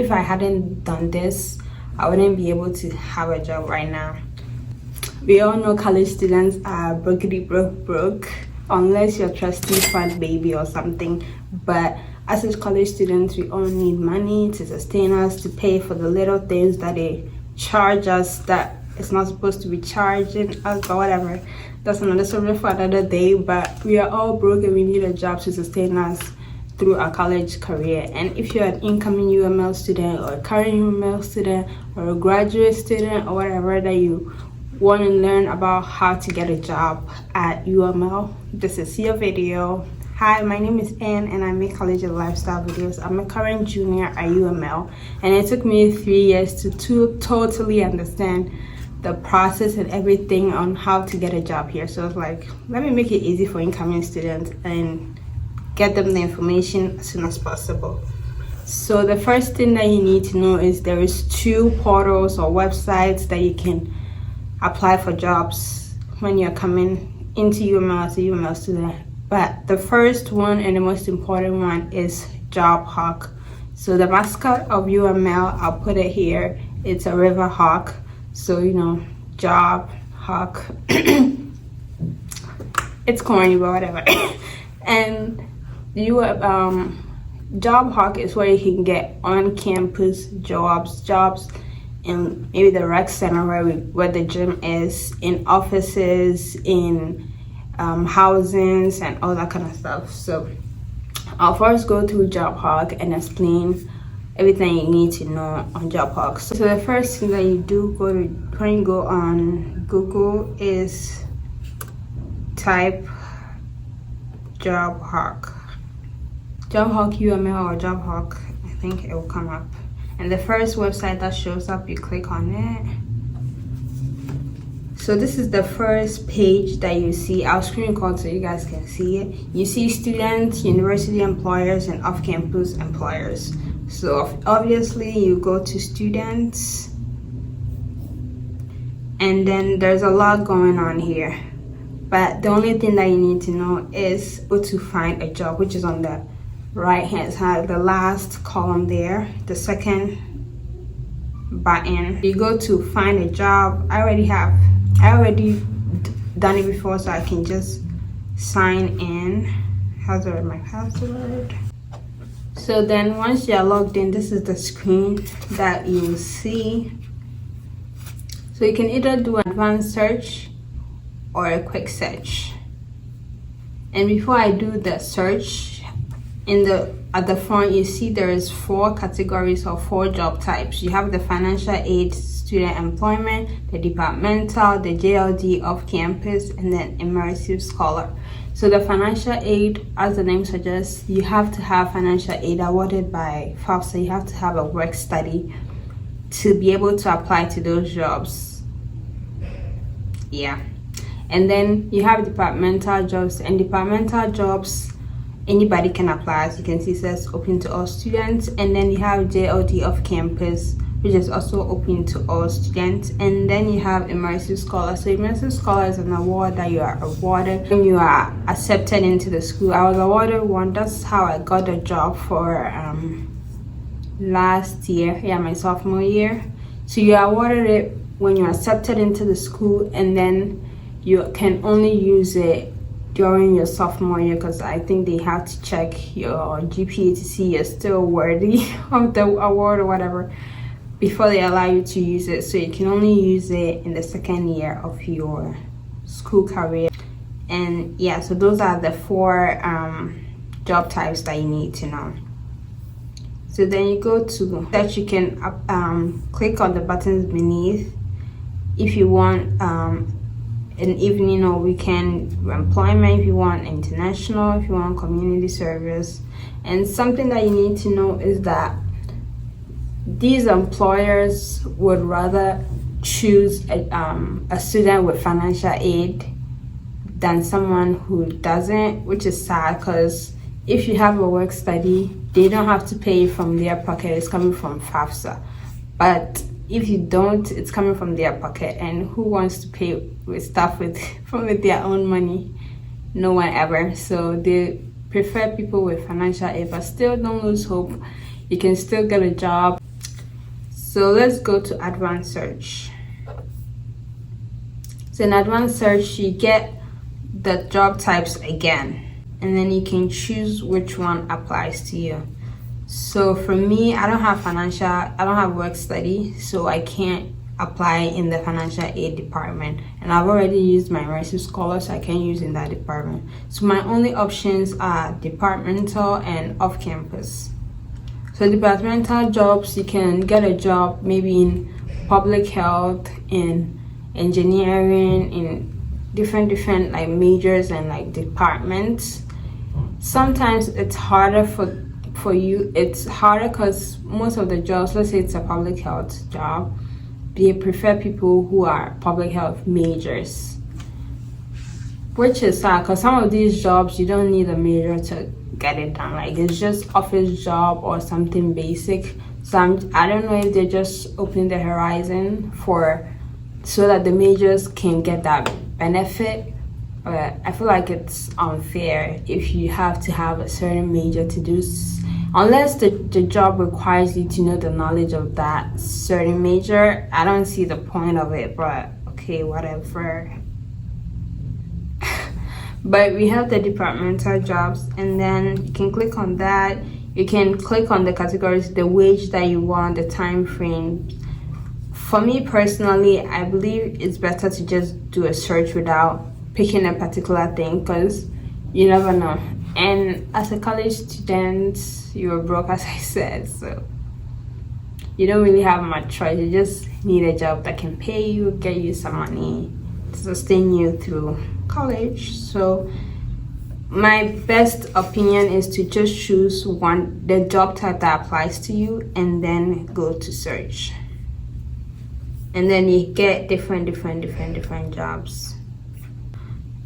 if I hadn't done this, I wouldn't be able to have a job right now. We all know college students are broke unless you're trusty fat baby or something. But as a college students, we all need money to sustain us, to pay for the little things that they charge us that it's not supposed to be charging us, but whatever. That's another subject for another day. But we are all broke and we need a job to sustain us through our college career. And if you're an incoming UML student or a current UML student or a graduate student or whatever that you want to learn about how to get a job at UML, this is your video. Hi, my name is Anne and I make college and lifestyle videos. I'm a current junior at UML and it took me 3 years to totally understand the process and everything on how to get a job here. So I was like, let me make it easy for incoming students and get them the information as soon as possible. So the first thing that you need to know is there is 2 portals or websites that you can apply for jobs when you're coming into UML as a UML student. But the first one and the most important one is Job Hawk. So the mascot of UML, I'll put it here, it's a river hawk. So you know, Job Hawk. It's corny, but whatever. And Job Hawk is where you can get on-campus jobs in maybe the rec center where the gym is, in offices, in housings, and all that kind of stuff. So I'll first go through Job Hawk and explain everything you need to know on Job Hawk. So the first thing that you do when you go on Google is type Job Hawk. Job Hawk UML or Job Hawk, I think it will come up. And the first website that shows up, you click on it. So this is the first page that you see. I'll screen record so you guys can see it. You see students, university employers, and off-campus employers. So obviously you go to students, and then there's a lot going on here. But the only thing that you need to know is how to find a job, which is on the right hand side, the last column there, the second button. You go to find a job. I already done it before, so I can just sign in. How's my password? So then once you're logged in, this is the screen that you will see. So you can either do an advanced search or a quick search. And before I do the search, at the front you see there is 4 categories or 4 job types. You have the financial aid, student employment, the departmental, the JLD, off campus, and then immersive scholar. So the financial aid, as the name suggests, you have to have financial aid awarded by FAFSA. You have to have a work study to be able to apply to those jobs. Yeah. And then you have departmental jobs, and departmental jobs anybody can apply. As you can see, it says open to all students. And then you have JLD off campus, which is also open to all students. And then you have immersive scholar. So immersive scholar is an award that you are awarded when you are accepted into the school. I was awarded one. That's how I got a job for last year, my sophomore year. So you are awarded it when you're accepted into the school, and then you can only use it during your sophomore year, because I think they have to check your GPA to see you're still worthy of the award or whatever before they allow you to use it. So you can only use it in the second year of your school career. And yeah, so those are the 4 job types that you need to know. So then you go to search. You can click on the buttons beneath if you want an evening or weekend employment, if you want international, if you want community service. And something that you need to know is that these employers would rather choose a student with financial aid than someone who doesn't, which is sad, because if you have a work study, they don't have to pay from their pocket. It's coming from FAFSA. But if you don't, it's coming from their pocket, and who wants to pay with stuff with their own money? No one ever. So they prefer people with financial aid, but still don't lose hope. You can still get a job. So let's go to advanced search. So in advanced search, you get the job types again, and then you can choose which one applies to you. So for me, I don't have work study, so I can't apply in the financial aid department, and I've already used my Mercy Scholar, so I can't use in that department. So my only options are departmental and off-campus. So departmental jobs, you can get a job maybe in public health, in engineering, in different like majors and like departments. Sometimes it's harder for you. It's harder because most of the jobs, let's say it's a public health job, they prefer people who are public health majors, which is sad because some of these jobs you don't need a major to get it done. Like it's just office job or something basic. So I don't know if they're just opening the horizon so that the majors can get that benefit. But I feel like it's unfair if you have to have a certain major to do, unless the job requires you to know the knowledge of that certain major. I don't see the point of it, but okay, whatever. But we have the departmental jobs, and then you can click on that. You can click on the categories, the wage that you want, the time frame. For me personally, I believe it's better to just do a search without picking a particular thing, because you never know. And as a college student, you're broke, as I said, so you don't really have much choice. You just need a job that can pay you, get you some money to sustain you through college. So my best opinion is to just choose the job type that applies to you, and then go to search. And then you get different jobs.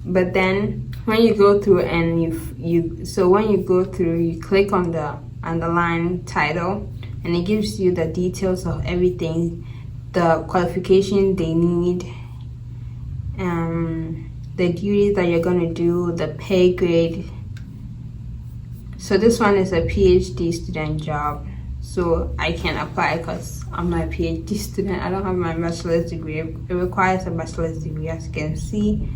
But then when you go through and you click on the underline title, and it gives you the details of everything, the qualification they need, the duties that you're going to do, the pay grade. So this one is a PhD student job, so I can apply because I'm not a PhD student. I don't have my bachelor's degree. It requires a bachelor's degree, as you can see,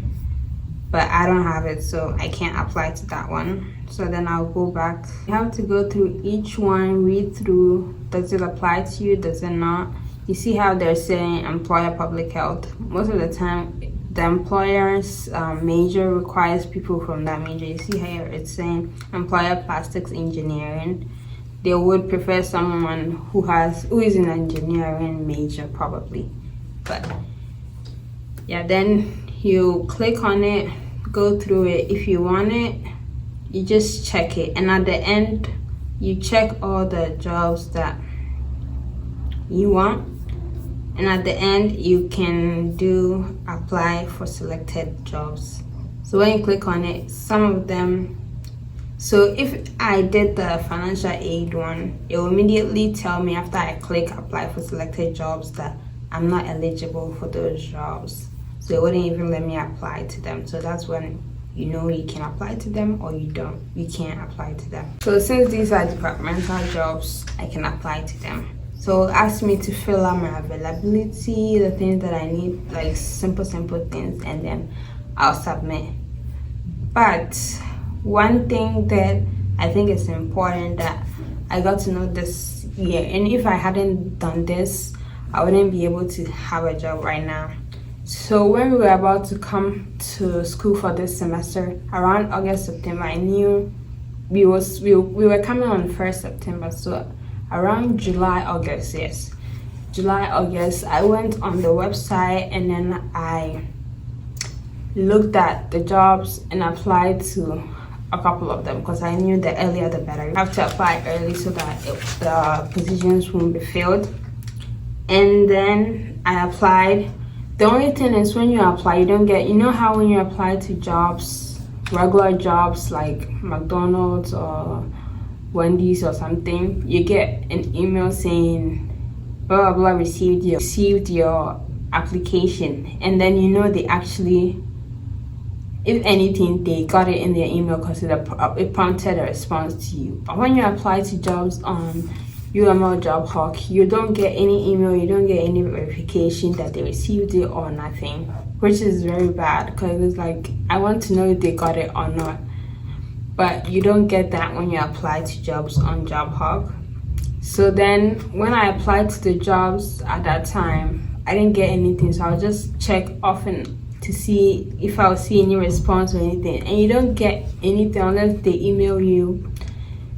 but I don't have it, so I can't apply to that one. So then I'll go back. You have to go through each one, read through, does it apply to you, does it not? You see how they're saying employer public health. Most of the time the employer's major requires people from that major. You see here it's saying employer plastics engineering. They would prefer someone who is in engineering major probably. But yeah, then you click on it, go through it. If you want it, you just check it, and at the end you check all the jobs that you want, and at the end you can do apply for selected jobs. So when you click on it, some of them, so if I did the financial aid one, it will immediately tell me after I click apply for selected jobs that I'm not eligible for those jobs. So it wouldn't even let me apply to them. So that's when you know you can apply to them, or you can't apply to them. So since these are departmental jobs, I can apply to them. So ask me to fill out my availability, the things that I need, like simple things, and then I'll submit. But one thing that I think is important that I got to know this year, and if I hadn't done this, I wouldn't be able to have a job right now. So when we were about to come to school for this semester, around August, September, I knew we were coming on 1st September. So around July, August, I went on the website, and then I looked at the jobs and applied to a couple of them, because I knew the earlier the better. You have to apply early so that the positions won't be filled. And then I applied. The only thing is, when you apply, you don't get, you know how when you apply to jobs, regular jobs like McDonald's or Wendy's or something, you get an email saying blah blah blah received your application, and then you know they actually, if anything, they got it in their email because it prompted a response to you. But when you apply to jobs on UML job hawk, you don't get any email, you don't get any verification that they received it or nothing, which is very bad because it's like, I want to know if they got it or not. But you don't get that when you apply to jobs on job hawk. So then when I applied to the jobs at that time, I didn't get anything, so I'll just check often to see if I'll see any response or anything. And you don't get anything unless they email you.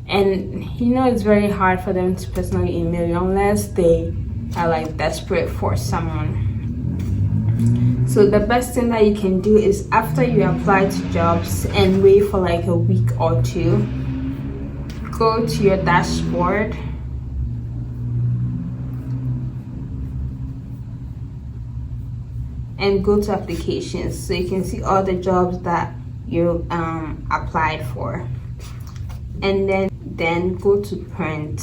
And you know, it's very hard for them to personally email you unless they are like desperate for someone. So the best thing that you can do is after you apply to jobs and wait for like a week or two, go to your dashboard and go to applications, so you can see all the jobs that you applied for, and then go to print.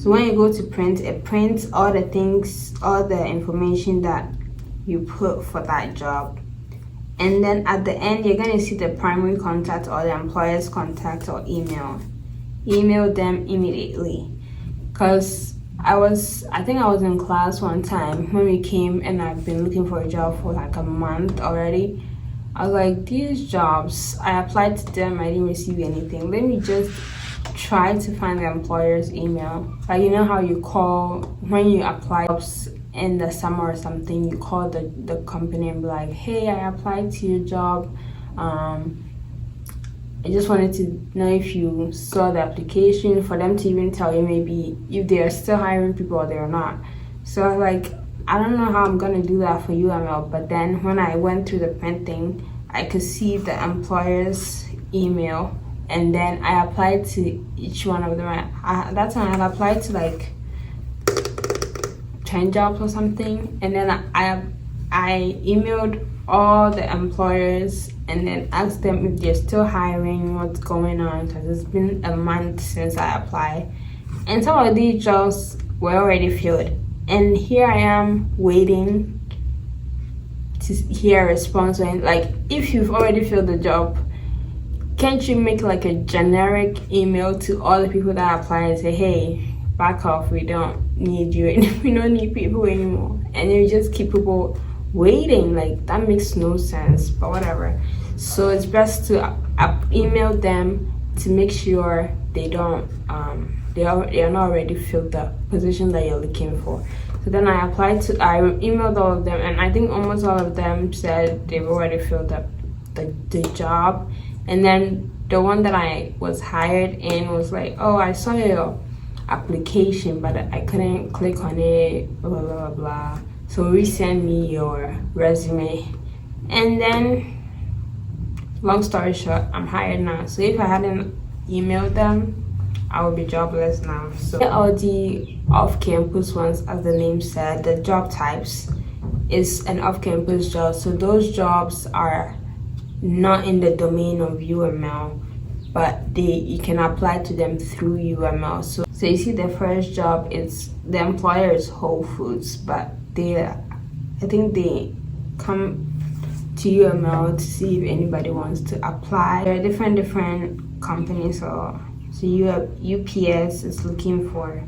So when you go to print, it prints all the things, all the information that you put for that job. And then at the end, you're going to see the primary contact or the employer's contact or email. Email them immediately, because I think I was in class one time when we came, and I've been looking for a job for like a month already. I was like, these jobs, I applied to them, I didn't receive anything. Let me just try to find the employer's email. Like, you know how you call when you apply jobs in the summer or something, you call the company and be like, hey, I applied to your job. I just wanted to know if you saw the application, for them to even tell you maybe if they are still hiring people or they are not. So I was like, I don't know how I'm gonna do that for UML. But then when I went through the printing, I could see the employer's email, and then I applied to each one of them. At that time I had applied to like 10 jobs or something, and then I emailed all the employers and then asked them if they're still hiring, what's going on, because it's been a month since I applied, and some of these jobs were already filled. And here I am waiting to hear a response. And like, if you've already filled the job, can't you make like a generic email to all the people that apply and say, hey, back off, we don't need you, and we don't need people anymore, and you just keep people waiting? Like, that makes no sense, but whatever. So it's best to email them to make sure they don't they are not already filled the position that you're looking for. So then I emailed all of them, and I think almost all of them said they've already filled up the job. And then the one that I was hired in was like, oh, I saw your application, but I couldn't click on it, blah blah blah, so resend me your resume. And then long story short, I'm hired now. So if I hadn't emailed them, I would be jobless now. So all the off-campus ones, as the name said, the job types is an off-campus job. So those jobs are not in the domain of UML, but you can apply to them through UML. So you see, the first job, it's the employer is Whole Foods, but I think they come to UML to see if anybody wants to apply. There are different companies. So UPS is looking for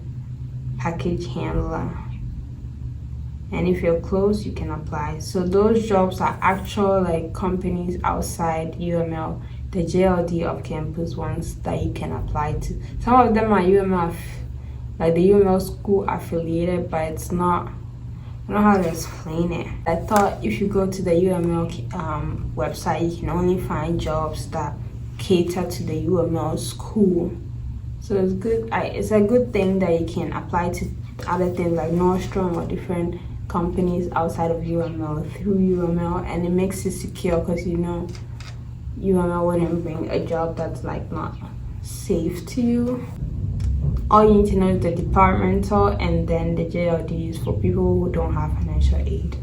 package handler, and if you're close, you can apply. So those jobs are actual like companies outside UML. The JLD off-campus ones that you can apply to. Some of them are UML, like the UML school affiliated, but it's not. I don't know how to explain it. I thought if you go to the UML website, you can only find jobs that cater to the UML school. So it's good. It's a good thing that you can apply to other things like Nordstrom or different companies outside of UML through UML, and it makes it secure, because you know UML wouldn't bring a job that's like not safe to you. All you need to know is the departmental, and then the JLD is for people who don't have financial aid,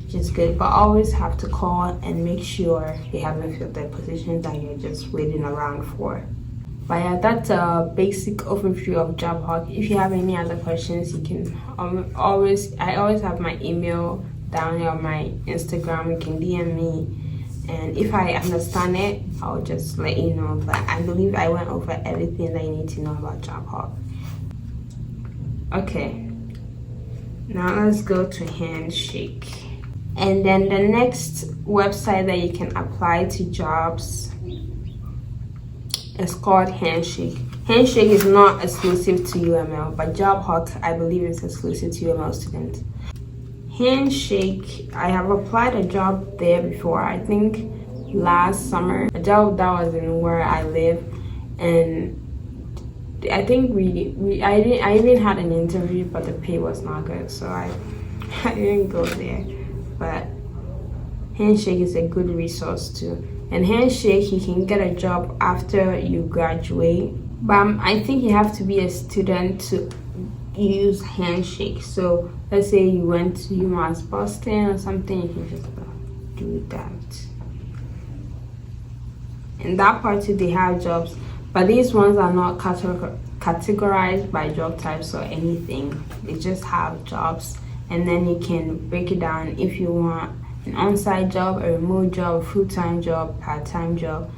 which is good. But always have to call and make sure they haven't filled the position that you're just waiting around for. But yeah, that's a basic overview of Job Hawk. If you have any other questions, you can I always have my email down here on my Instagram. You can DM me, and if I understand it, I'll just let you know. But I believe I went over everything that you need to know about Job Hawk. Okay, now let's go to Handshake. And then the next website that you can apply to jobs is called Handshake. Handshake is not exclusive to UML, but JobHawk, I believe, is exclusive to UML students. Handshake, I have applied a job there before, I think last summer, a job that was in where I live, and I think I even had an interview, but the pay was not good, so I didn't go there. But Handshake is a good resource too. And Handshake, you can get a job after you graduate, but I think you have to be a student to use Handshake. So let's say you went to Umass Boston or something, you can just do that. In that part too, they have jobs, but these ones are not categorized by job types or anything. They just have jobs, and then you can break it down if you want an on-site job, a remote job, a full-time job, part-time job.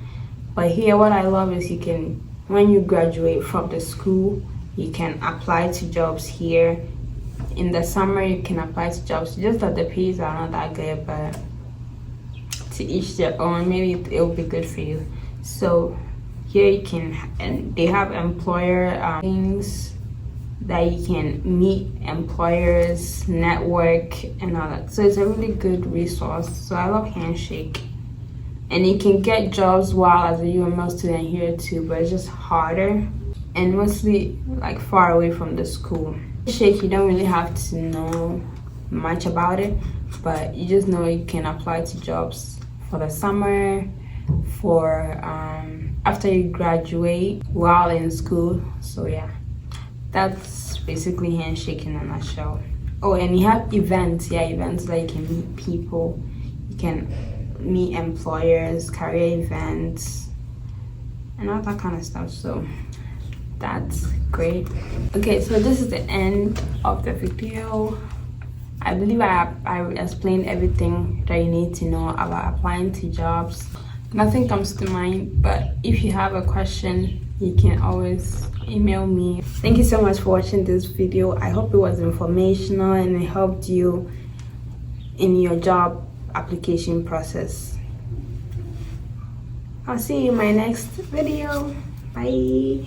But here, what I love is you can, when you graduate from the school, you can apply to jobs here. In the summer, you can apply to jobs. Just that the pays are not that good, but to each their own. Maybe it'll be good for you. So here you can, and they have employer things that you can meet employers, network, and all that. So it's a really good resource. So I love Handshake. And you can get jobs while as a UML student here too, but it's just harder and mostly like far away from the school. Handshake, you don't really have to know much about it, but you just know you can apply to jobs for the summer, for after you graduate, while in school. So yeah, that's basically Handshake in a nutshell. Oh, and you have events. Yeah, events that you can meet people, you can meet employers, career events, and all that kind of stuff. So that's great. Okay, so this is the end of the video. I believe I explained everything that you need to know about applying to jobs. Nothing comes to mind, but if you have a question, you can always email me. Thank you so much for watching this video. I hope it was informational and it helped you in your job application process. I'll see you in my next video. Bye.